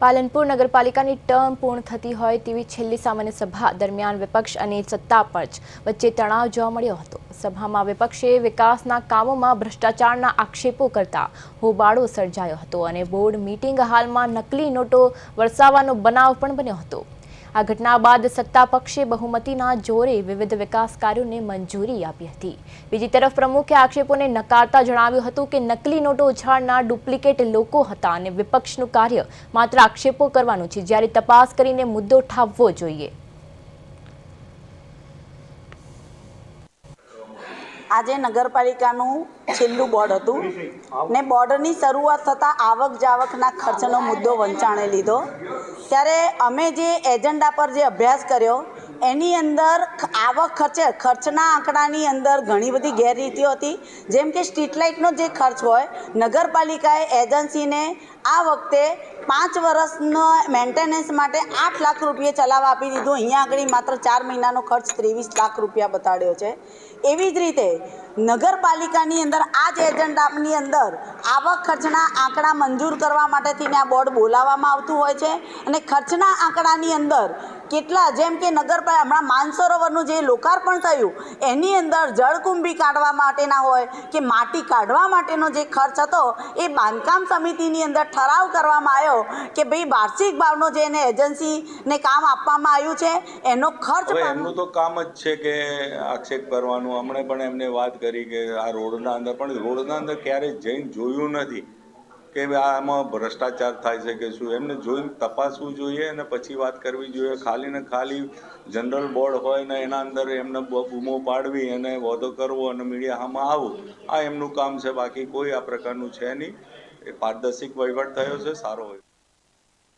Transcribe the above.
પાલનપુર નગરપાલિકાની ટર્મ પૂર્ણ થતી હોય તેવી છેલ્લી સામાન્ય સભા દરમિયાન વિપક્ષ અને સત્તા પક્ષ વચ્ચે તણાવ જોવા મળ્યો હતો। સભામાં વિપક્ષે વિકાસના કામોમાં ભ્રષ્ટાચારના આક્ષેપો કરતા હોબાળો સર્જાયો હતો અને બોર્ડ મીટિંગ હાલમાં નકલી નોટો વરસાવવાનો બનાવ પણ બન્યો હતો। આ ઘટના બાદ સત્તા પક્ષે બહુમતીના જોરે વિવિધ વિકાસ કાર્યોને મંજૂરી આપી હતી। બીજી તરફ પ્રમુખે આક્ષેપોને નકારતા જણાવ્યું હતું કે નકલી નોટો ઉછાળનાર ડુપ્લિકેટ લોકો હતા અને વિપક્ષનું કાર્ય માત્ર આક્ષેપો કરવાનું છે, જ્યારે તપાસ કરીને મુદ્દો ઠાવવો જોઈએ। આજે નગરપાલિકાનું છેલ્લું બોર્ડ હતું ને બોર્ડની શરૂઆત થતાં આવક જાવકના ખર્ચનો મુદ્દો વંચાણે લીધો। ત્યારે અમે જે એજન્ડા પર જે અભ્યાસ કર્યો એની અંદર આવક ખર્ચના આંકડાની અંદર ઘણી બધી ગેરરીતિઓ હતી। જેમ કે સ્ટ્રીટ લાઇટનો જે ખર્ચ હોય, નગરપાલિકાએ એજન્સીને આ વખતે 5 વર્ષનો મેન્ટેનન્સ માટે 8 લાખ રૂપિયા ચલાવવા આપી દીધું। અહીંયા આગળ માત્ર 4 મહિનાનો ખર્ચ 23 લાખ રૂપિયા બતાડ્યો છે। એવી જ રીતે નગરપાલિકાની અંદર આ જ એજન્ડાની અંદર આવક ખર્ચના આંકડા મંજૂર કરવા માટેથીને આ બોર્ડ બોલાવવામાં આવતું હોય છે અને ખર્ચના આંકડાની અંદર કેટલા, જેમ કે નગરપાલિકા હમણાં માનસરોવરનું જે લોકાર્પણ થયું એની અંદર જળકુંભી કાઢવા માટેના હોય કે માટી કાઢવા માટેનો જે ખર્ચ હતો એ બાંધકામ સમિતિની અંદર ઠરાવ કરવામાં આવ્યો કે ભાઈ વાર્ષિક ભાવનો જે એને એજન્સીને કામ આપવામાં આવ્યું છે એનો ખર્ચ એમનું તો કામ જ છે કે આક્ષેપ કરવાનું। હમણે પણ એમને વાત કરી કે આ રોડના અંદર, પણ રોડના અંદર ક્યારેય જઈને જોયું નથી કે આમાં ભ્રષ્ટાચાર થાય છે કે શું। એમને જોઈને તપાસવું જોઈએ અને પછી વાત કરવી જોઈએ। ખાલી ને ખાલી જનરલ બોર્ડ હોય ને એના અંદર એમને બૂમો પાડવી અને વાદો કરવો અને મીડિયામાં આવવું, આ એમનું કામ છે। બાકી કોઈ આ પ્રકારનું છે નહીં। એ પારદર્શિક વહીવટ થયો છે, સારો હોય।